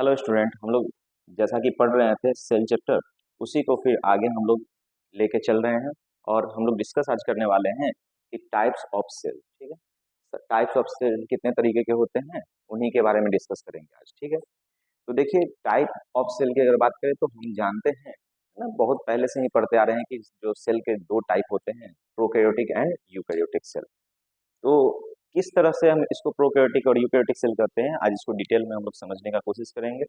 Hello student, हम लोग जैसा कि पढ़ रहे थे सेल चैप्टर, उसी को फिर आगे हम लोग लेके चल रहे हैं। और हम लोग डिस्कस आज करने वाले हैं कि टाइप्स ऑफ सेल। ठीक है, टाइप्स ऑफ सेल कितने तरीके के होते हैं, उन्हीं के बारे में डिस्कस करेंगे आज। ठीक है, तो देखिए, टाइप ऑफ सेल की अगर बात करें तो हम जानते हैं ना, बहुत पहले से ही पढ़ते आ रहे हैं कि जो सेल के दो टाइप होते हैं, प्रोकैरियोटिक एंड यूकैरियोटिक सेल। तो किस तरह से हम इसको प्रोकैरियोटिक और यूकैरियोटिक सेल करते हैं, आज इसको डिटेल में हम लोग समझने का कोशिश करेंगे।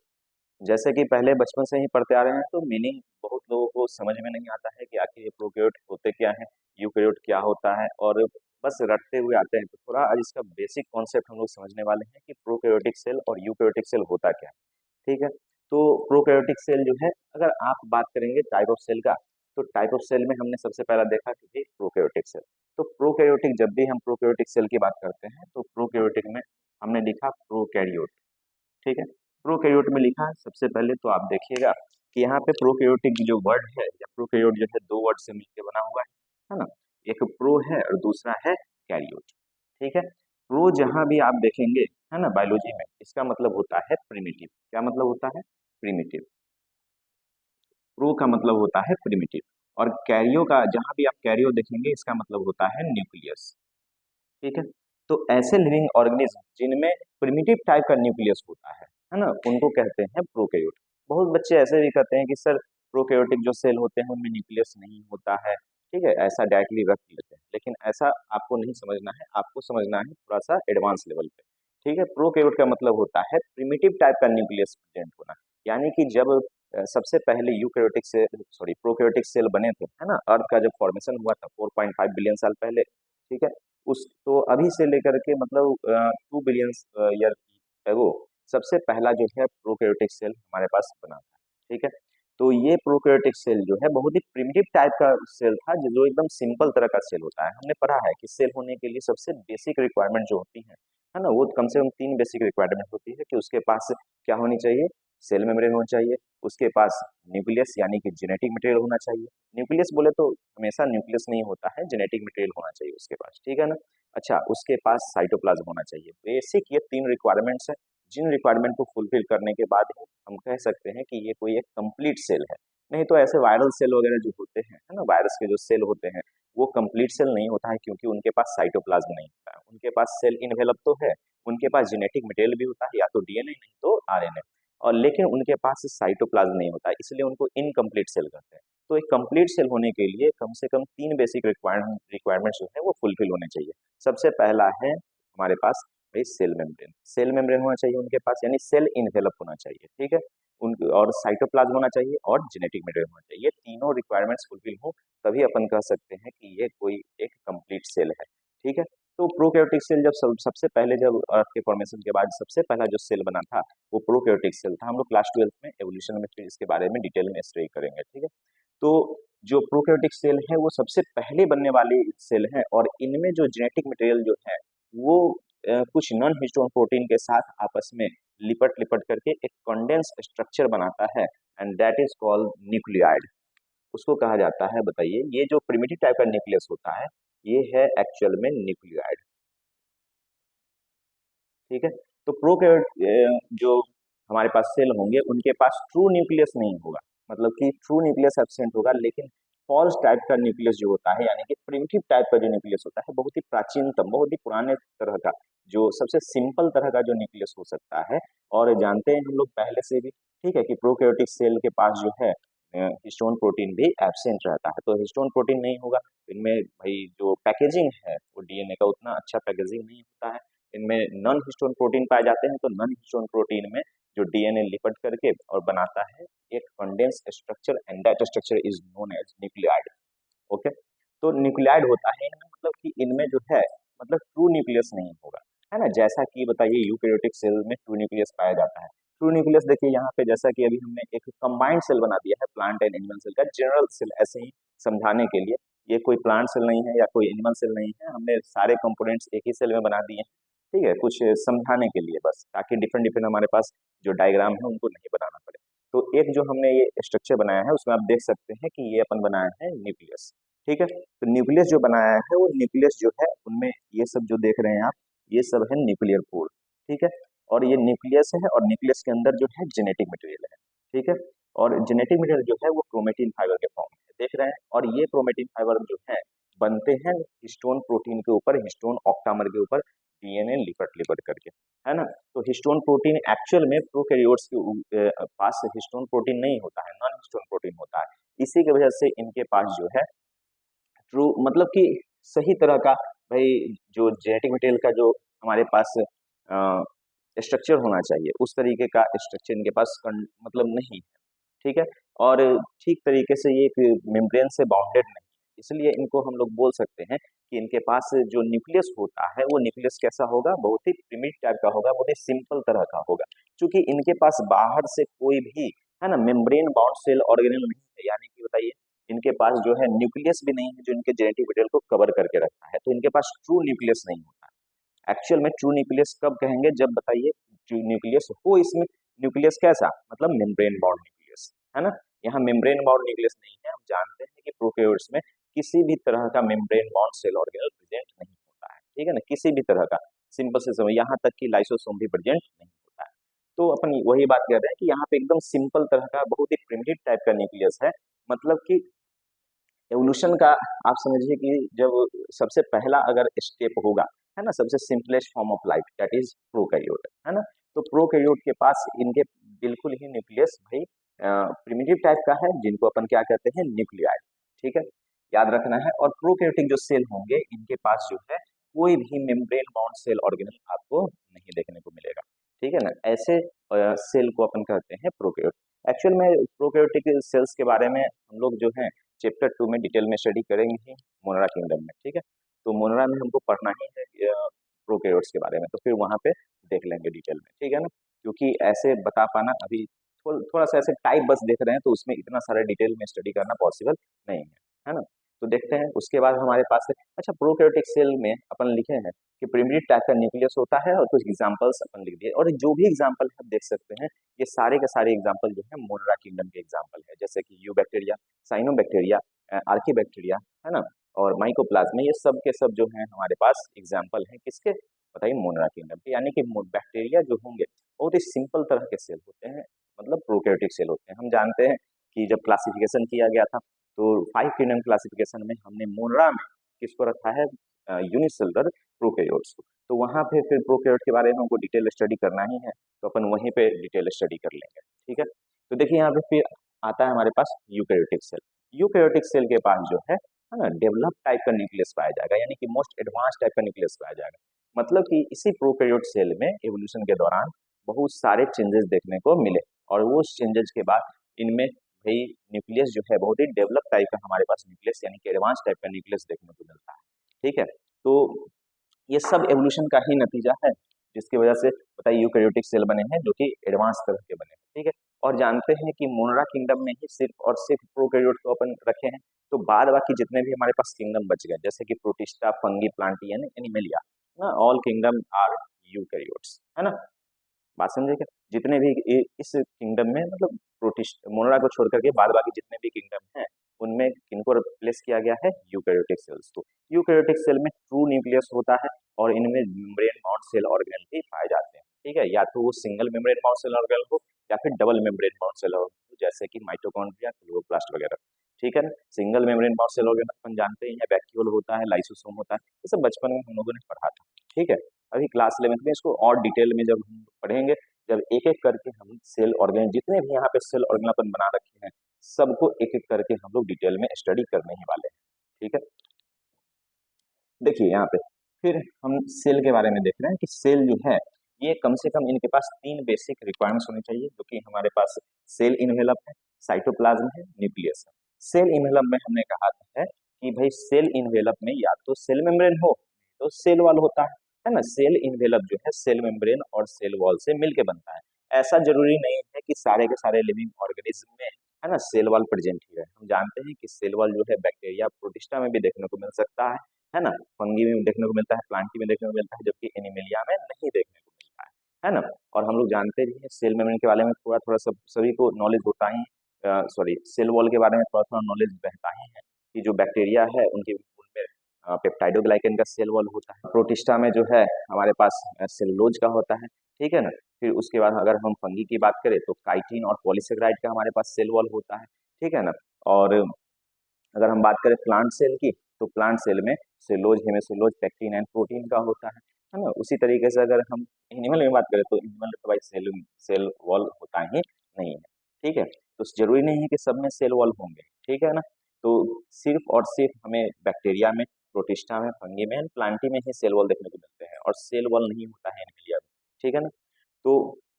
जैसे कि पहले बचपन से ही पढ़ते आ रहे हैं, तो मीनिंग बहुत लोगों को समझ में नहीं आता है कि आखिर ये प्रोकैरियोट होते क्या है, यूकैरियोट क्या होता है, और बस रटते हुए आते हैं। तो थोड़ा आज इसका बेसिक कॉन्सेप्ट हम लोग समझने वाले हैं कि प्रोकैरियोटिक सेल और यूकैरियोटिक सेल होता क्या है। ठीक है, तो प्रोकैरियोटिक सेल जो है, अगर आप बात करेंगे टाइप ऑफ सेल का, तो टाइप ऑफ सेल में हमने सबसे पहला देखा कि प्रोकैरियोटिक सेल। तो प्रोकैरियोटिक, जब भी हम प्रोकैरियोटिक सेल की बात करते हैं तो प्रोकैरियोटिक में हमने लिखा प्रोकैरियोट। ठीक है, प्रोकैरियोट में लिखा है सबसे पहले, तो आप देखिएगा कि यहाँ पे प्रोकैरियोटिक जो वर्ड है या प्रोकैरियोट जो है, दो वर्ड से मिलकर बना हुआ है ना। एक प्रो है और दूसरा है कैरियोट। ठीक है, प्रो जहां भी आप देखेंगे, है ना, बायोलॉजी में, इसका मतलब होता है प्रिमिटिव। क्या मतलब होता है? प्रिमिटिव। प्रो का मतलब होता है प्रिमिटिव। और कैरियो का जहां भी आप कैरियो देखेंगे, इसका मतलब होता है न्यूक्लियस। ठीक है, तो ऐसे लिविंग ऑर्गेनिज्म जिनमें प्रिमिटिव टाइप का न्यूक्लियस होता है ना, उनको कहते हैं प्रोकैरियोट। बहुत बच्चे ऐसे भी कहते हैं कि सर, प्रोकैरियोटिक जो सेल होते हैं उनमें न्यूक्लियस नहीं होता है। ठीक है, ऐसा डायरेक्टली रख लेते हैं, लेकिन ऐसा आपको नहीं समझना है, आपको समझना है थोड़ा सा एडवांस लेवल पे। ठीक है, प्रोकैरियोट का मतलब होता है प्रिमिटिव टाइप का न्यूक्लियस प्रेजेंट होना। यानी कि जब सबसे पहले यूकैरियोटिक से सॉरी प्रोकैरियोटिक सेल बने थे, है ना, अर्थ का जब फॉर्मेशन हुआ था 4.5 बिलियन साल पहले। ठीक है, उस तो अभी से लेकर के मतलब 2 बिलियन ईयर एगो सबसे पहला जो है प्रोकैरियोटिक सेल हमारे पास बना था। ठीक है, तो ये प्रोकैरियोटिक सेल जो है बहुत ही प्रिमिटिव टाइप का सेल था, जो एकदम सिंपल तरह का सेल होता है। हमने पढ़ा है कि सेल होने के लिए सबसे बेसिक रिक्वायरमेंट जो होती है ना, वो कम से कम 3 बेसिक रिक्वायरमेंट होती है कि उसके पास क्या होनी चाहिए, सेल मेम्ब्रेन होना चाहिए, उसके पास न्यूक्लियस यानी कि जेनेटिक मटेरियल होना चाहिए। न्यूक्लियस बोले तो हमेशा न्यूक्लियस नहीं होता है, जेनेटिक मटेरियल होना चाहिए उसके पास। ठीक है ना। अच्छा, उसके पास साइटोप्लाज्म होना चाहिए। बेसिक ये 3 रिक्वायरमेंट्स है, जिन रिक्वायरमेंट को फुलफिल करने के बाद ही हम कह सकते हैं कि ये कोई एक कंप्लीट सेल है। नहीं तो ऐसे वायरल सेल वगैरह जो होते हैं, है ना, वायरस के जो सेल होते हैं, वो कंप्लीट सेल नहीं होता है, क्योंकि उनके पास साइटोप्लाज्म नहीं होता है। उनके पास सेल इनवेलप तो है, उनके पास जेनेटिक मटेरियल भी होता है, या तो डीएनए नहीं तो आरएनए, और लेकिन उनके पास साइटोप्लाज्म नहीं होता है, इसलिए उनको इनकम्प्लीट सेल कहते हैं। तो एक कंप्लीट सेल होने के लिए कम से कम 3 बेसिक रिक्वायरमेंट जो है वो फुलफिल होने चाहिए। सबसे पहला है हमारे पास भाई सेल मेम्ब्रेन। सेल मेम्ब्रेन होना चाहिए उनके पास, यानी सेल इनवेलप होना चाहिए। ठीक है, उन और साइटोप्लाज्म होना चाहिए और जेनेटिक मटेरियल होना चाहिए। ये तीनों रिक्वायरमेंट्स फुलफिल हो तभी अपन कह सकते हैं कि ये कोई एक कंप्लीट सेल है। ठीक है, तो प्रोकैरियोटिक सेल जब सबसे पहले, जब अर्थ के फॉर्मेशन के बाद सबसे पहला जो सेल बना था, वो प्रोकैरियोटिक सेल था। हम लोग क्लास 12 में एवोल्यूशन में फिर इसके बारे में डिटेल में स्टडी करेंगे। ठीक है, तो जो प्रोकैरियोटिक सेल है वो सबसे पहले बनने वाली सेल है, और इनमें जो जेनेटिक मटेरियल जो है वो कुछ नॉन हिस्टोन प्रोटीन के साथ आपस में लिपट लिपट करके एक कंडेंस स्ट्रक्चर बनाता है, and that is called nuclide. उसको कहा जाता है, बताइए, ये जो प्रिमिटिव टाइप का न्यूक्लियस होता है, ये है एक्चुअल में न्यूक्लियाइड। ठीक है, तो प्रोकैरियोट जो हमारे पास सेल होंगे, उनके पास ट्रू न्यूक्लियस नहीं होगा, मतलब कि ट्रू न्यूक्लियस एब्सेंट होगा, लेकिन फॉल्स टाइप का न्यूक्लियस जो होता है, यानी कि प्रिमिटिव टाइप का जो न्यूक्लियस होता है, बहुत ही प्राचीनतम, बहुत ही पुराने तरह का, जो सबसे सिंपल तरह का जो न्यूक्लियस हो सकता है। और जानते हैं हम लोग पहले से भी, ठीक है, कि प्रोकैरियोटिक सेल के पास जो है हिस्टोन प्रोटीन भी एब्सेंट रहता है। तो हिस्टोन प्रोटीन नहीं होगा, इनमें भाई जो पैकेजिंग है वो डीएनए का उतना अच्छा पैकेजिंग नहीं होता है। इनमें नॉन हिस्टोन प्रोटीन पाए जाते हैं, तो नॉन हिस्टोन प्रोटीन में जो डीएनए लिपट करके और बनाता है एक condense structure, and that structure is known as nucleoid. Okay, तो न्यूक्लियाइड होता है इनमें, मतलब कि इनमें जो है, मतलब ट्रू न्यूक्लियस नहीं होगा, है ना। जैसा कि बताइए यूकैरियोटिक सेल में ट्रू न्यूक्लियस पाया जाता है। ट्रू न्यूक्लियस देखिए यहाँ पे, जैसा कि अभी हमने एक कंबाइंड सेल बना दिया है, प्लांट एंड एनिमल सेल का जनरल सेल, ऐसे ही समझाने के लिए। ये कोई प्लांट सेल नहीं है या कोई एनिमल सेल नहीं है, हमने सारे कंपोनेंट्स एक ही सेल में बना दिए हैं। ठीक है, कुछ समझाने के लिए बस, ताकि डिफरेंट डिफरेंट हमारे पास जो डायग्राम है उनको नहीं बनाना पड़े। तो एक जो हमने ये स्ट्रक्चर बनाया है, उसमें आप देख सकते हैं कि ये अपन बनाया है न्यूक्लियस। ठीक है, तो न्यूक्लियस जो बनाया है, वो न्यूक्लियस जो है उनमें ये सब जो देख रहे हैं आप, ये सब है न्यूक्लियर पोल। ठीक है, और ये न्यूक्लियस है, और न्यूक्लियस के अंदर जो है जेनेटिक मटेरियल है, ठीक है। और जेनेटिक मटेरियल जो है वो क्रोमेटिन फाइबर के फॉर्म में देख रहे हैं, और ये क्रोमेटिन फाइबर जो है बनते हैं हिस्टोन प्रोटीन के ऊपर, हिस्टोन ऑक्टामर के ऊपर, डीएनए लिपट लिपट करके, है ना। तो हिस्टोन प्रोटीन एक्चुअल में प्रोकैरियोट्स के पास हिस्टोन प्रोटीन नहीं होता है, नॉन हिस्टोन प्रोटीन होता है। इसी की वजह से इनके पास जो है ट्रू मतलब कि सही तरह का भाई जो जेनेटिक मटेरियल का जो हमारे पास स्ट्रक्चर होना चाहिए उस तरीके का स्ट्रक्चर इनके पास मतलब नहीं है, ठीक है। और ठीक तरीके से ये एक मेम्ब्रेन से बाउंडेड नहीं है, इसलिए इनको हम लोग बोल सकते हैं कि इनके पास जो न्यूक्लियस होता है वो न्यूक्लियस कैसा होगा, बहुत ही प्रिमिटिव टाइप का होगा, बहुत ही सिंपल तरह का होगा, क्योंकि इनके पास बाहर से कोई भी है ना मेम्ब्रेन बाउंड सेल ऑर्गेनेल नहीं है। यानी कि बताइए इनके पास जो है न्यूक्लियस भी नहीं है जो इनके जेनेटिक मटेरियल को कवर करके रखता है, तो इनके पास ट्रू न्यूक्लियस नहीं होता। एक्चुअल में ट्रू न्यूक्लियस कब कहेंगे, जब बताइए ट्रू न्यूक्लियस हो इसमें। न्यूक्लियस कैसा, मतलब मेम्ब्रेन बाउंड न्यूक्लियस, है ना। यहाँ मेम्ब्रेन बाउंड न्यूक्लियस नहीं है। हम जानते हैं कि प्रोकैरियोट्स में किसी भी तरह का membrane bound cell organelle present नहीं होता है, ठीक है ना, किसी भी तरह का। सिंपल से समय यहाँ तक कि लाइसोसोम भी प्रेजेंट नहीं होता है। तो अपन वही बात कर रहे हैं कि यहाँ पे एकदम सिंपल तरह का बहुत ही प्रिमिटिव टाइप का न्यूक्लियस है। मतलब कि एवोल्यूशन का आप समझिए कि जब सबसे पहला अगर स्टेप होगा, है ना, सबसे simplest form of life that is prokaryote, है ना। तो प्रोकैरियोट के पास इनके बिल्कुल ही न्यूक्लियस भाई प्रिमिटिव टाइप का है, जिनको अपन क्या कहते हैं, न्यूक्लियाइड, ठीक है, याद रखना है। और प्रोकैरियोटिक जो सेल होंगे इनके पास जो है कोई भी मेम्ब्रेन बाउंड सेल ऑर्गेनल आपको नहीं देखने को मिलेगा, ठीक है ना। ऐसे सेल को अपन कहते हैं प्रोकैरियोट। एक्चुअल में प्रोकैरियोटिक सेल्स के बारे में हम लोग जो है चैप्टर 2 में डिटेल में स्टडी करेंगे ही, मोनरा किंगडम में, ठीक है। तो मोनरा में हमको पढ़ना ही है प्रोकैरियोट्स के बारे में, तो फिर वहां पे देख लेंगे डिटेल में, ठीक है ना। क्योंकि ऐसे बता पाना अभी थोड़ा सा ऐसे टाइप बस देख रहे हैं, तो उसमें इतना सारा डिटेल में स्टडी करना पॉसिबल नहीं है ना। तो देखते हैं उसके बाद हमारे पास है। अच्छा, प्रोकैरियोटिक सेल में अपन लिखे हैं कि प्रिमिटिव टाइप का न्यूक्लियस होता है, और कुछ एग्जांपल्स अपन लिख दिए, और जो भी एग्जांपल आप देख सकते हैं ये सारे के सारे एग्जांपल जो है मोनरा किंगडम के एग्जांपल है, जैसे कि यू बैक्टीरिया, साइनोबैक्टीरिया, आर्कीबैक्टीरिया, है ना, और माइकोप्लाज्मा, ये सब के सब जो है हमारे पास एग्जाम्पल है किसके, बताइए, मोनरा किंगडम के। यानी कि बैक्टीरिया जो होंगे बहुत ही सिंपल तरह के सेल होते हैं, मतलब प्रोकैरियोटिक सेल होते हैं। हम जानते हैं कि जब क्लासिफिकेशन किया गया था तो 5 किंगडम क्लासिफिकेशन में हमने मोनरा में किसको रखा है, यूनिसेलुलर प्रोकैरियोट्स को। तो वहां पे फिर प्रोकैरियोट के बारे में हमको डिटेल स्टडी करना ही है, तो अपन वहीं पे डिटेल स्टडी कर लेंगे, ठीक है। तो देखिए यहाँ पे फिर आता है हमारे पास यूकैरियोटिक सेल। यूकैरियोटिक सेल के पास जो है ना डेवलप टाइप का न्यूक्लियस पाया जाएगा, यानी कि मोस्ट एडवांस टाइप का न्यूक्लियस पाया जाएगा। मतलब कि इसी प्रोकैरियोट सेल में एवोल्यूशन के दौरान बहुत सारे चेंजेस देखने को मिले, और वो चेंजेस के बाद इनमें भाई न्यूक्लियस जो है बहुत ही डेवलप टाइप का हमारे पास न्यूक्लियस, यानी कि एडवांस टाइप का न्यूक्लियस देखने को मिलता है, ठीक है। तो ये सब एवोल्यूशन का ही नतीजा है, जिसकी वजह से बताइए यूकैरियोटिक सेल बने हैं जो कि एडवांस तरह के बने हैं, ठीक है। और जानते हैं कि मोनरा किंगडम में ही सिर्फ और सिर्फ प्रोकैरियोट को अपन रखे हैं, तो बाद बाकी जितने भी हमारे पास किंगडम बच गए, जैसे कि protista, fungi, plantae, animalia, all kingdom are eukaryotes, है ना। बात समझे क्या, जितने भी इस किंगडम में मतलब प्रोटिस्ट मोनरा को छोड़ करके बाद बाकी जितने भी किंगडम हैं उनमें किनको रिप्लेस किया गया है, यूकैरियोटिक सेल्स को। यूकैरियोटिक सेल में ट्रू न्यूक्लियस होता है, और इनमें मेम्ब्रेन बाउंड सेल ऑर्गेनल भी पाए जाते हैं, ठीक है। या तो वो single membrane bound cell organelle हो, या फिर double membrane bound cell organelle, जैसे कि माइटोकॉन्ड्रिया, क्लोरोप्लास्ट वगैरह, ठीक है ना। Single membrane bound cell organelle अपन जानते ही है, वैक्यूल होता है, लाइसोसोम होता है, ये सब बचपन में हम लोगों ने पढ़ा था, ठीक है। अभी क्लास 11th में इसको और डिटेल में जब हम पढ़ेंगे, जब एक एक करके हम सेल ऑर्गेन जितने भी यहाँ पे सेल ऑर्गेन अपन बना रखे हैं सबको एक एक करके हम लोग डिटेल में स्टडी करने ही वाले हैं, ठीक है। देखिए यहाँ पे फिर हम सेल के बारे में देख रहे हैं कि सेल जो है ये कम से कम इनके पास 3 बेसिक रिक्वायरमेंट्स होनी चाहिए, जो कि हमारे पास सेल इनवेलप है, साइटोप्लाज्म है, न्यूक्लियस है। सेल इनवेलप में हमने कहा है कि भाई सेल इनवेलप में या तो सेल मेम्ब्रेन हो तो सेल वॉल होता है ना। सेल इनवेलप जो है सेल मेम्ब्रेन और सेल वॉल से मिलके बनता है। ऐसा जरूरी नहीं है कि सारे के सारे लिविंग ऑर्गेनिज्म में है ना सेल वॉल प्रेजेंट ही है। हम जानते हैं कि सेल वॉल जो है बैक्टीरिया, प्रोटिस्टा में भी देखने को मिल सकता है ना, फंगी में देखने को मिलता है, प्लांटी में देखने को मिलता है, जबकि एनिमेलिया में नहीं देखने को मिलता है ना। और हम लोग जानते भी हैं सेल मेम्ब्रेन के बारे में थोड़ा थोड़ा सब सभी को नॉलेज होता ही, सॉरी सेल वॉल के बारे में थोड़ा थोड़ा नॉलेज रहता ही है कि जो बैक्टीरिया है उनके उनमें पेप्टाइडोग्लाइकन का सेल वॉल होता है। प्रोटिस्टा में जो है हमारे पास सेलुलोज का होता है, ठीक है ना। फिर उसके बाद अगर हम फंगी की बात करें तो काइटिन और पॉलीसेकेराइड का हमारे पास सेल वॉल होता है, ठीक है ना। और अगर हम बात करें प्लांट सेल की, तो प्लांट सेल में सेलोज, हेमिसेलोज, पेक्टिन एंड प्रोटीन का होता है ना। उसी तरीके से अगर हम एनिमल में बात करें तो एनिमल में तो भाई सेल सेल वॉल होता ही नहीं है, ठीक है। तो जरूरी नहीं है कि सब में सेल वॉल होंगे, ठीक है ना। तो सिर्फ और सिर्फ हमें बैक्टीरिया में, प्रोटिस्टा में, फंगी में, प्लांटी में ही सेल वॉल देखने को मिलते हैं, और सेल वॉल नहीं होता है एनिमलिया में, ठीक है ना। तो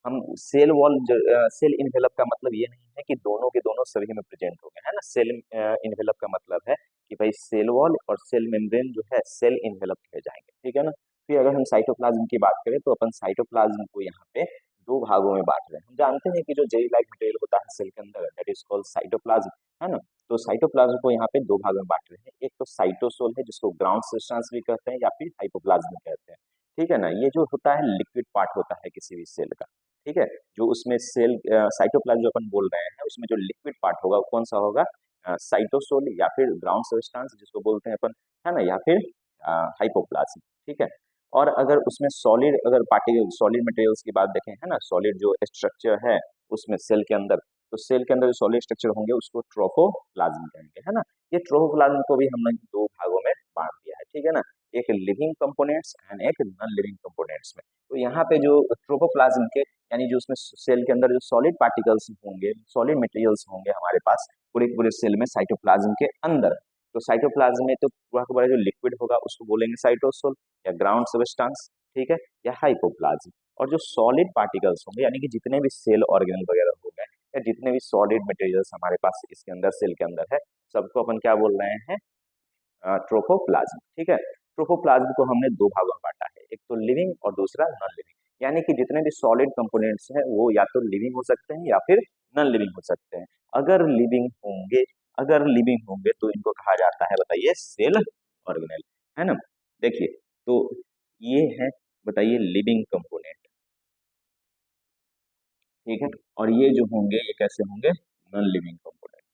हम सेल वॉल, सेल इन्वेलप का मतलब ये नहीं है कि दोनों के दोनों सभी में प्रेजेंट हो गए, है ना। सेल इन्वेलप का मतलब है कि भाई सेल वॉल और सेल मेम्ब्रेन जो है सेल इन्वेलप कहे जाएंगे, ठीक है ना। फिर अगर हम साइटोप्लाज्म की बात करें तो अपन साइटोप्लाज्म को यहाँ पे दो भागों में बांट रहे हैं। हम जानते हैं कि जो जेली लाइक मटेरियल होता है सेल के अंदर, दैट इज कॉल्ड साइटोप्लाज्म, है ना। तो साइटोप्लाज्म को यहाँ पे दो भागों में बांट रहे हैं। एक तो साइटोसोल है जिसको ग्राउंड सब्सटेंस भी कहते हैं या फिर हाइपोप्लाज्म कहते हैं, ठीक है ना। ये जो होता है लिक्विड पार्ट होता है किसी भी सेल का, ठीक है। जो उसमें सेल साइटोप्लाज्म जो अपन बोल रहे हैं उसमें जो लिक्विड पार्ट होगा वो कौन सा होगा, साइटोसोल या फिर ग्राउंड सब्सटेंस जिसको बोलते हैं अपन, है ना, या फिर हाइपोप्लाज्म, ठीक है। और अगर उसमें सॉलिड, अगर पार्टिकल सॉलिड मटेरियल्स की बात देखें, है ना, सॉलिड जो स्ट्रक्चर है उसमें सेल के अंदर, तो सेल के अंदर जो सॉलिड स्ट्रक्चर होंगे उसको ट्रोफोप्लाज्म कहेंगे, है ना। ये ट्रोफोप्लाज्म को भी हमने दो भागों में बांट दिया है, ठीक है ना। एक लिविंग कंपोनेंट्स एंड एक नॉन लिविंग कंपोनेंट्स में। तो यहाँ पे जो ट्रोपोप्लाज्म के, यानी जो उसमें सेल के अंदर जो सॉलिड पार्टिकल्स होंगे, सॉलिड मटेरियल्स होंगे हमारे पास पूरे पूरे सेल में साइटोप्लाज्म के अंदर, तो साइटोप्लाज्म में तो पूरा का पूरा जो लिक्विड होगा उसको बोलेंगे साइटोसोल या ग्राउंड सब्सटेंस, ठीक है, या हाइपोप्लाज्म। और जो सॉलिड पार्टिकल्स होंगे यानी कि जितने भी सेल ऑर्गेनल वगैरह हो गए या जितने भी सॉलिड मटेरियल्स हमारे पास इसके अंदर सेल के अंदर है, सबको अपन क्या बोल रहे हैं, ट्रोफोप्लाज्म, ठीक है। ट्रोफोप्लाज्म को हमने दो भागों में बांटा है, एक तो लिविंग और दूसरा नॉन लिविंग। यानी कि जितने भी सॉलिड कंपोनेंट्स हैं वो या तो लिविंग हो सकते हैं या फिर नॉन लिविंग हो सकते हैं। अगर लिविंग होंगे, अगर लिविंग होंगे तो इनको कहा जाता है, बताइए, सेल ऑर्गेनेल, है ना। देखिए, तो ये है, बताइए, लिविंग कंपोनेंट, ठीक है। और ये जो होंगे ये कैसे होंगे, नॉन लिविंग कंपोनेंट,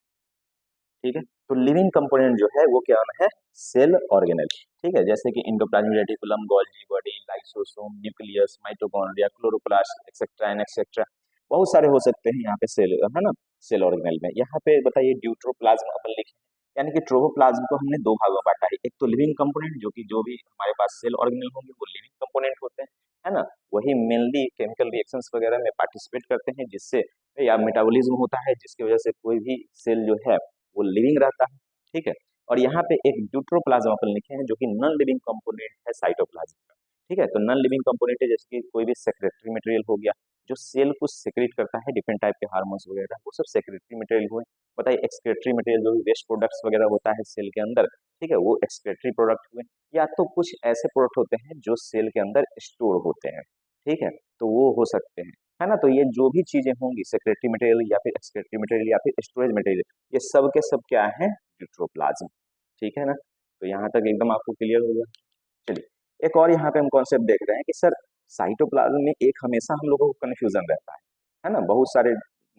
ठीक है। तो लिविंग कंपोनेंट जो है वो क्या है, सेल ऑर्गेनेल, ठीक है। जैसे कि endoplasmic reticulum, Golgi body, lysosome, nucleus, mitochondria, chloroplast, etcetera and etcetera, बहुत सारे हो सकते हैं यहाँ पे सेल, है ना, सेल ऑर्गेनेल में। यहाँ पे बताइए ड्यूट्रोप्लाज्म अपन लिखे, यानी कि ट्रोपोप्लाज्म को हमने दो भागों में बांटा है। एक तो लिविंग कंपोनेंट जो कि जो भी हमारे पास सेल ऑर्गेनेल होंगे वो लिविंग कंपोनेंट होते हैं, है ना। वही मेनली केमिकल रिएक्शंस वगैरह में पार्टिसिपेट करते हैं जिससे या मेटाबॉलिज्म होता है जिसकी वजह से कोई भी सेल जो है वो लिविंग रहता है, ठीक है। और यहाँ पे एक ड्यूट्रोप्लाज्म अपन लिखे हैं जो कि नॉन लिविंग कंपोनेंट है साइटोप्लाज्म का, ठीक है। तो नॉन लिविंग कंपोनेंट है जैसे कि कोई भी सेक्रेटरी मटेरियल हो गया जो सेल को सेक्रेट करता है, डिफरेंट टाइप के हार्मोन्स वगैरह, वो सब सेक्रेटरी मटेरियल हुए। बताइए एक्सक्रेटरी मटेरियल जो भी वेस्ट प्रोडक्ट्स वगैरह होता है सेल के अंदर, ठीक है, वो एक्सक्रेटरी प्रोडक्ट हुए। या तो कुछ ऐसे प्रोडक्ट होते हैं जो सेल के अंदर स्टोर होते हैं, ठीक है, तो वो हो सकते हैं, है ना। तो ये जो भी चीजें होंगी सेक्रेटरी मटेरियल या फिर एक्सक्रेटरी मटेरियल या फिर स्टोरेज मटेरियल, ये सब के सब क्या है, ड्यूट्रोप्लाज्म, ठीक है ना। तो यहाँ तक एकदम आपको क्लियर हो गया। चलिए एक और यहाँ पे हम कॉन्सेप्ट देख रहे हैं कि सर साइटोप्लाज्म में एक हमेशा हम लोगों को कंफ्यूजन रहता है ना। बहुत सारे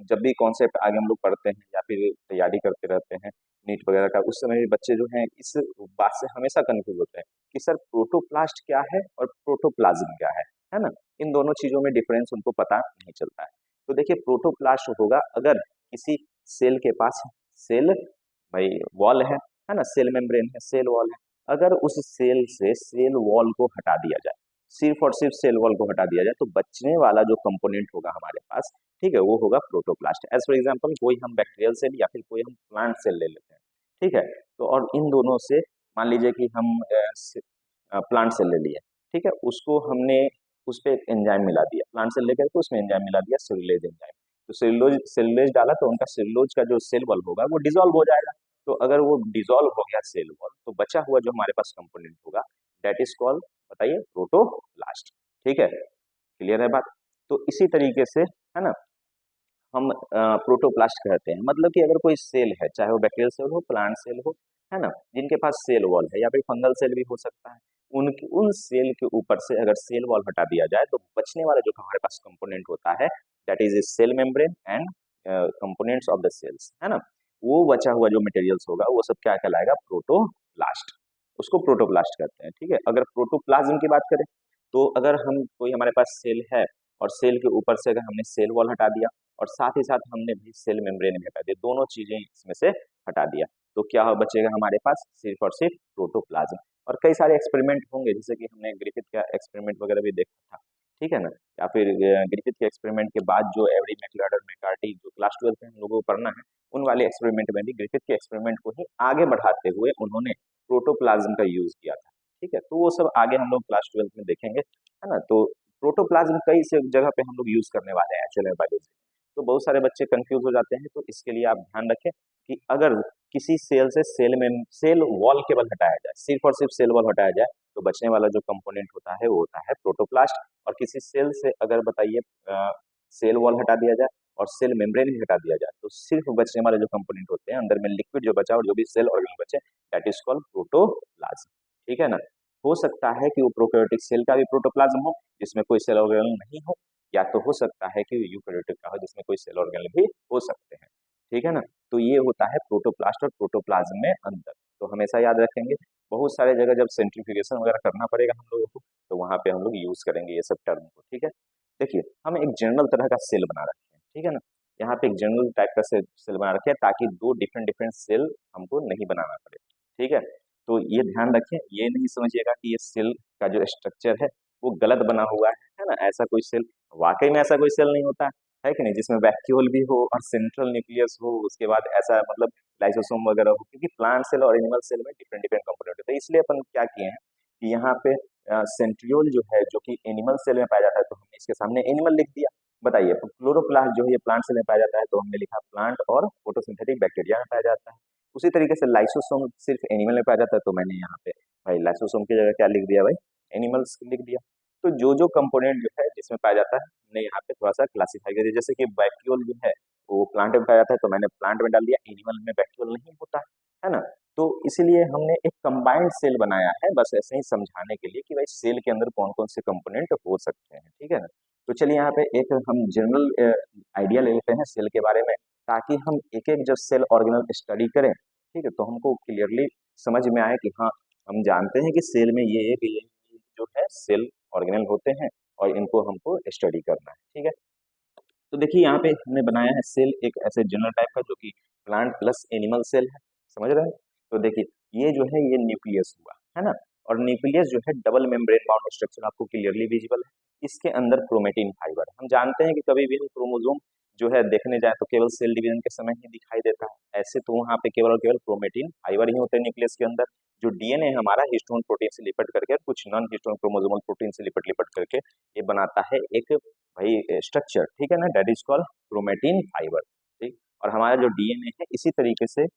जब भी कॉन्सेप्ट आगे हम लोग पढ़ते हैं या फिर तैयारी करते रहते हैं नीट वगैरह का, उस समय भी बच्चे जो हैं इस बात से हमेशा कंफ्यूज होते हैं कि सर प्रोटोप्लास्ट क्या है और प्रोटोप्लाज्म क्या है ना। इन दोनों चीजों में डिफरेंस उनको पता नहीं चलता है। तो देखिए प्रोटोप्लास्ट होगा अगर किसी सेल के पास सेल, भाई, वॉल है ना, सेल मेम्ब्रेन है, सेल वॉल है। अगर उस सेल से सेल वॉल को हटा दिया जाए, सिर्फ और सिर्फ सेल वॉल को हटा दिया जाए, तो बचने वाला जो कंपोनेंट होगा हमारे पास, ठीक है, वो होगा प्रोटोप्लास्ट। एज फॉर एग्जांपल कोई हम बैक्टीरियल सेल या फिर कोई हम प्लांट सेल ले लेते हैं, ठीक है। तो और इन दोनों से मान लीजिए कि हम प्लांट सेल ले लिए, ठीक है, उसको हमने उस पर एक एंजाइम मिला दिया, प्लांट सेल लेकर के उसमें एंजाइम मिला दिया, सेलुलोज एंजाइम। तो सेलुलोज डाला तो उनका सेलुलोज का जो सेल वॉल होगा वो डिजोल्व हो जाएगा। तो अगर वो डिजोल्व हो गया सेल वॉल, तो बचा हुआ जो हमारे पास कंपोनेंट होगा दैट इज कॉल्ड, बताइए, प्रोटोप्लास्ट, ठीक है। क्लियर है बात। तो इसी तरीके से, है ना, हम प्रोटोप्लास्ट कहते हैं। मतलब कि अगर कोई सेल है, चाहे वो बैक्टीरियल सेल हो, प्लांट सेल हो, है ना, जिनके पास सेल वॉल है या फिर फंगल सेल भी हो सकता है, उनकी उन सेल के ऊपर से अगर सेल वॉल हटा दिया जाए तो बचने वाला जो हमारे पास कंपोनेंट होता है that is cell membrane and components of the cells, है ना, वो बचा हुआ जो मटेरियल्स होगा वो सब क्या कहलाएगा, प्रोटोप्लास्ट। उसको प्रोटोप्लास्ट कहते हैं, ठीक है। अगर प्रोटोप्लाज्म की बात करें तो अगर हम कोई हमारे पास सेल है और सेल के ऊपर से अगर हमने सेल वॉल हटा दिया और साथ ही साथ हमने भी सेल मेम्ब्रेन भी हटा दिया, दोनों चीजें इसमें से हटा दिया, तो क्या बचेगा हमारे पास? सिर्फ और सिर्फ प्रोटोप्लाज्म। और कई सारे एक्सपेरिमेंट होंगे, जैसे कि हमने ग्रिफिथ का एक्सपेरिमेंट वगैरह भी देखा था, ठीक है ना, या फिर ग्रिफिथ के एक्सपेरिमेंट के बाद जो एवरी मैक्लाडर मैकार्टी जो क्लास 12 में हम लोगों को पढ़ना है, उन वाले एक्सपेरिमेंट में भी ग्रिफिथ के एक्सपेरिमेंट को ही आगे बढ़ाते हुए उन्होंने प्रोटोप्लाज्म का यूज किया था, ठीक है। तो वो सब आगे हम लोग क्लास 12 में देखेंगे, है ना। तो प्रोटोप्लाज्म कई से जगह पे हम लोग यूज करने वाले हैं एक्चुअल बायोलॉजी में, तो बहुत सारे बच्चे कंफ्यूज हो जाते हैं, तो इसके लिए आप ध्यान रखें कि अगर किसी सेल से सेल वॉल केवल हटाया जाए, सिर्फ और सिर्फ सेल वॉल हटाया जाए, तो बचने वाला जो कंपोनेंट होता है वो होता है प्रोटोप्लास्ट। और किसी सेल से अगर बताइए सेल वॉल हटा दिया जाए और सेल मेम्ब्रेन भी हटा दिया जाए, तो सिर्फ बचने वाले जो कंपोनेंट होते हैं अंदर में लिक्विड जो बचा और जो भी सेल ऑर्गेनल बचे, दैट इज कॉल्ड प्रोटोप्लाज्म, ठीक है ना। हो सकता है कि वो प्रोकैरियोटिक सेल का भी प्रोटोप्लाज्म हो जिसमें कोई सेल ऑर्गेनल नहीं हो, या तो हो सकता है कि यूकैरियोटिक का हो जिसमें कोई सेल ऑर्गेनल भी हो सकते हैं, ठीक है ना। तो ये होता है प्रोटोप्लास्ट और प्रोटोप्लाज्म में अंतर। तो हमेशा याद रखेंगे, बहुत सारे जगह जब सेंट्रीफ्यूगेशन वगैरह करना पड़ेगा हम लोगों को, तो वहां पे हम लोग यूज करेंगे ये सब टर्म को, ठीक है। देखिए हम एक जनरल तरह का सेल बना रखे हैं, ठीक है ना, यहाँ पे एक जनरल टाइप का सेल बना रखे हैं ताकि दो डिफरेंट डिफरेंट सेल हमको नहीं बनाना पड़े, ठीक है। तो ये ध्यान रखें, ये नहीं समझिएगा कि ये सेल का जो स्ट्रक्चर है वो गलत बना हुआ है ना, ऐसा कोई सेल, वाकई में ऐसा कोई सेल नहीं होता है कि नहीं, जिसमें वैक्यूल भी हो और सेंट्रल न्यूक्लियस हो, उसके बाद ऐसा मतलब लाइसोसोम वगैरह हो, क्योंकि प्लांट सेल और एनिमल सेल में डिफरेंट डिफरेंट कंपोनेंट होते हैं। इसलिए अपन क्या किए हैं कि यहाँ पे सेंट्रियोल जो है जो कि एनिमल सेल में पाया जाता है, तो हमने इसके सामने एनिमल लिख दिया। बताइए क्लोरोप्लास्ट जो है ये प्लांट सेल में पाया जाता है, तो हमने लिखा प्लांट और फोटोसिंथेटिक बैक्टीरिया में पाया जाता है। उसी तरीके से लाइसोसोम सिर्फ एनिमल में पाया जाता है, तो मैंने यहाँ पे भाई लाइसोसोम की जगह क्या लिख दिया भाई, एनिमल्स लिख दिया। तो जो जो कंपोनेंट जो है जिसमें पाया जाता है हमने यहाँ पे थोड़ा सा क्लासीफाई कर दिया, जैसे कि वैक्यूल जो है वो प्लांट में पाया जाता है, तो मैंने प्लांट में डाल दिया, एनिमल में वैक्यूल नहीं होता है ना। तो इसलिए हमने एक कंबाइंड सेल बनाया है, बस ऐसे ही समझाने के लिए कि भाई सेल के अंदर कौन कौन से कंपोनेंट हो सकते हैं, ठीक है ना। तो चलिए यहाँ पे एक हम जनरल आइडिया ले लेते हैं सेल के बारे में, ताकि हम एक एक जब सेल ऑर्गेनल स्टडी करें, ठीक है, तो हमको क्लियरली समझ में आए कि हाँ हम जानते हैं कि सेल में ये जो है सेल ऑर्गेनल होते हैं और इनको हमको स्टडी करना है, ठीक है। तो देखिए यहाँ पे हमने बनाया है सेल एक ऐसे जनरल टाइप का जो कि प्लांट प्लस एनिमल सेल है, समझ रहे हैं। तो देखिए ये जो है ये न्यूक्लियस हुआ है ना, और न्यूक्लियस जो है डबल मेम्ब्रेन बाउंड स्ट्रक्चर आपको क्लियरली विजिबल है। इसके अंदर क्रोमेटिन फाइबर, हम जानते हैं कि कभी भी हम क्रोमोसोम जो है देखने जाए तो केवल सेल डिवीजन के समय ही दिखाई देता है, ऐसे तो वहाँ पे केवल और केवल क्रोमेटिन फाइबर ही होते हैं न्यूक्लियस के अंदर। जो डीएनए हमारा हिस्टोन प्रोटीन से लिपट करके कुछ नॉन हिस्टोन क्रोमोसोमल प्रोटीन से लिपट लिपट करके ये बनाता है एक भाई स्ट्रक्चर, ठीक है ना, that is called chromatin fibre, ठीक। और हमारा जो डीएनए है इसी तरीके से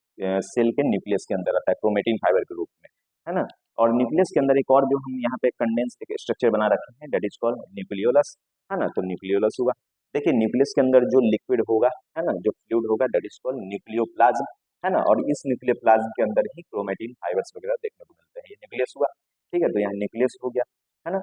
सेल के न्यूक्लियस के अंदर आता है क्रोमेटिन फाइबर के रूप में, है ना। और न्यूक्लियस के अंदर एक और जो हम यहाँ पे कंडेंस एक स्ट्रक्चर बना रखे हैं दैट इज कॉल्ड न्यूक्लियोलस, है ना। तो न्यूक्लियोलस हुआ, देखिए न्यूक्लियस के अंदर जो लिक्विड होगा, है ना, जो फ्लूइड होगा दैट इज कॉल्ड न्यूक्लियोप्लाज्म, है ना। और इस न्यूक्लियोप्लाज्म के अंदर ही क्रोमेटिन फाइबर्स वगैरह देखने को मिलते हैं, ये न्यूक्लियस हुआ, ठीक है। तो यहाँ न्यूक्लियस हो गया, है ना।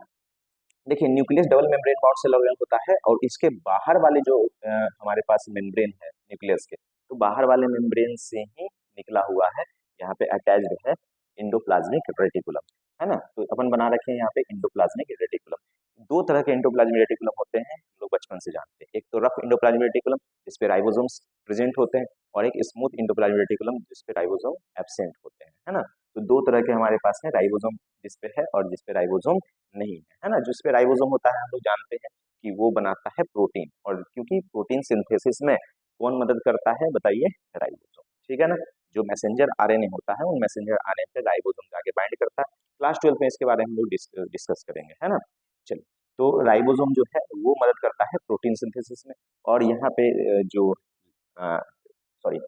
देखिए nucleus double membrane bound cell organelle होता है, और इसके बाहर वाले जो हमारे पास मेम्ब्रेन है न्यूक्लियस के, तो बाहर वाले मेम्ब्रेन से ही निकला हुआ है, यहाँ पे अटैच्ड है इंडोप्लाज्मिक रेटिकुलम, है ना। तो अपन बना रखे हैं यहाँ पे इंडोप्लाज्मिक रेटिकुलम। दो तरह के इंडोप्लाज्मिक रेटिकुलम होते हैं, लोग बचपन से जानते हैं, एक तो रफ इंडोप्लाज्मिक रेटिकुलम जिसपे राइबोसोम्स प्रेजेंट होते हैं, और एक स्मूथ इंडोप्लाज्मिक रेटिकुलम जिसपे राइबोसोम एब्सेंट होते हैं, है ना। तो दो तरह के हमारे पास है, राइबोसोम जिसपे है और जिसपे राइबोसोम नहीं है ना। जिसपे राइबोसोम होता है हम लोग जानते हैं कि वो बनाता है प्रोटीन, और क्योंकि प्रोटीन सिंथेसिस में कौन मदद करता है बताइए, राइबोसोम, ठीक है ना। जो मैसेंजर आरएनए होता है उन मैसेंजर आरएनए पे राइबोसोम जाके बाइंड करता है। क्लास 12 में इसके बारे में हम लोग डिस्कस करेंगे, है ना। चलिए, तो राइबोसोम जो है वो मदद करता है प्रोटीन सिंथेसिस में, और यहाँ पे जो सॉरी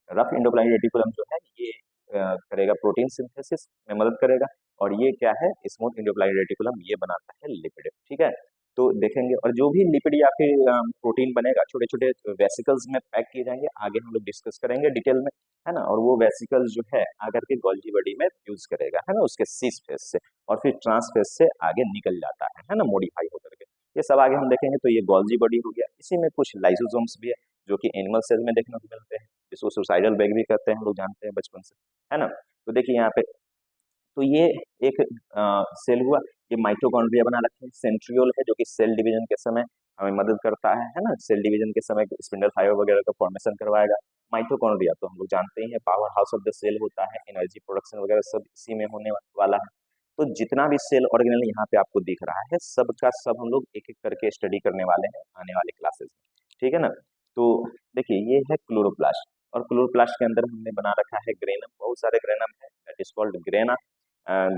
रफ इंडोप्लाज्मिक रेटिकुलम जो है ये करेगा प्रोटीन सिंथेसिस में मदद करेगा, और ये क्या है, स्मूथ इंडोप्लाज्मिक रेटिकुलम ये बनाता है लिपिड, ठीक है। तो देखेंगे, और जो भी लिपिड या फिर प्रोटीन बनेगा छोटे छोटे वेसिकल्स में पैक किए जाएंगे, आगे हम लोग डिस्कस करेंगे डिटेल में, है ना। और वो वेसिकल्स जो है आकर के गोल्जी बॉडी में फ्यूज करेगा, है ना, उसके सीस फेस से, और फिर ट्रांस फेस से आगे निकल जाता है ना, मॉडिफाई होकर के। ये सब आगे हम देखेंगे। तो ये गोल्जी बॉडी हो गया, इसी में कुछ लाइसोसोम्स भी है जो कि एनिमल सेल में देखने को मिलते हैं, जिसको सुसाइडल बैग भी कहते हैं, हम लोग जानते हैं बचपन से, है ना। तो देखिए यहाँ पे तो ये एक सेल हुआ। ये माइटोकॉन्ड्रिया बना रखे हैं। सेंट्रियोल है जो कि सेल डिवीजन के समय हमें मदद करता है ना, सेल डिवीजन के समय स्पिंडल फाइबर वगैरह का फॉर्मेशन करवाएगा। माइटोकॉन्ड्रिया तो हम लोग जानते ही हैं, power house of the cell होता है, एनर्जी प्रोडक्शन वगैरह सब इसी में होने वाला है। तो जितना भी सेल ऑर्गेनल यहाँ पे आपको दिख रहा है, सबका सब हम लोग एक एक करके स्टडी करने वाले हैं आने वाले क्लासेस में, ठीक है ना। तो देखिए ये है क्लोरोप्लास्ट, और क्लोरोप्लास्ट के अंदर हमने बना रखा है ग्रेनम, बहुत सारे ग्रेनम है, that is called grana.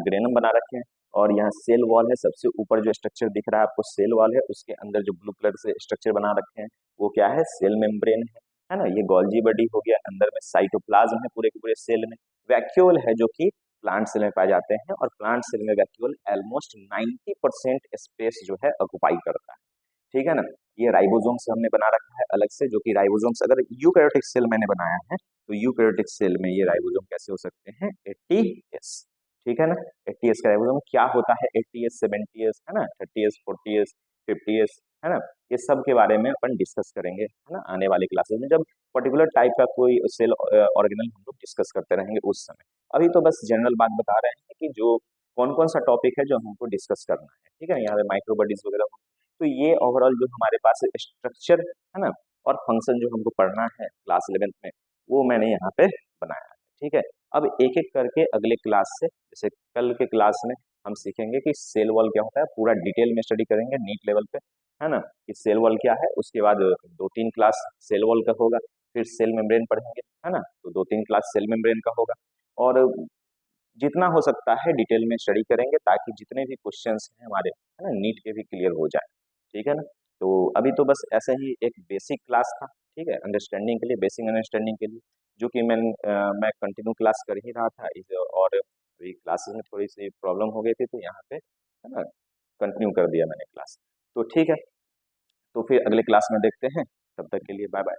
Granum बना रखे हैं। और यहाँ सेल वॉल है, सबसे ऊपर जो स्ट्रक्चर दिख रहा है आपको सेल वॉल है, उसके अंदर जो ब्लू कलर से स्ट्रक्चर बना रखे हैं वो क्या है, सेल मेम्ब्रेन है ना। ये गोल्जी बॉडी हो गया, अंदर में साइटोप्लाज्म है पूरे के पूरे सेल में। वैक्यूल है जो कि प्लांट सेल में पाए जाते हैं, और प्लांट सेल में वैक्यूल ऑलमोस्ट 90% स्पेस जो है ऑक्युपाई करता है, ठीक है ना। ये राइबोसोम्स हमने बना रखा है अलग से, जो कि राइबोसोम्स अगर यूकैरियोटिक सेल मैंने बनाया है तो यूकैरियोटिक सेल में ये राइबोसोम कैसे हो सकते हैं, 80s, ठीक है ना। 80s का राइबोसोम क्या होता है, 80s 70s है ना, 30s 40s 50s है ना। ये सब के बारे में अपन डिस्कस करेंगे है ना आने वाले क्लासेस में, जब पर्टिकुलर टाइप का कोई सेल ऑर्गेनल हम लोग डिस्कस करते रहेंगे उस समय। अभी तो बस जनरल बात बता रहे हैं कि जो कौन कौन सा टॉपिक है जो हमको डिस्कस करना है, ठीक है। यहाँ पे माइक्रोबॉडीज वगैरह, तो ये ओवरऑल जो हमारे पास स्ट्रक्चर है ना और फंक्शन जो हमको पढ़ना है क्लास 11th में, वो मैंने यहाँ पे बनाया है, ठीक है। अब एक एक करके अगले क्लास से, जैसे कल के क्लास में हम सीखेंगे कि सेल वॉल क्या होता है, पूरा डिटेल में स्टडी करेंगे नीट लेवल पे, है ना, कि सेल वॉल क्या है। उसके बाद 2-3 क्लास सेल वॉल का होगा, फिर सेल मेम्ब्रेन पढ़ेंगे, है ना, तो 2-3 क्लास सेल मेम्ब्रेन का होगा। और जितना हो सकता है डिटेल में स्टडी करेंगे, ताकि जितने भी क्वेश्चंस हैं हमारे, है ना, नीट के भी क्लियर हो जाए, ठीक है ना। तो अभी तो बस ऐसा ही एक बेसिक क्लास था, ठीक है, अंडरस्टैंडिंग के लिए, बेसिक अंडरस्टैंडिंग के लिए, जो कि मैं कंटिन्यू क्लास कर ही रहा था और अभी क्लासेस में थोड़ी सी प्रॉब्लम हो गई थी, तो यहाँ पे है ना कंटिन्यू कर दिया मैंने क्लास। तो ठीक है, तो फिर अगले क्लास में देखते हैं, तब तक के लिए बाय बाय।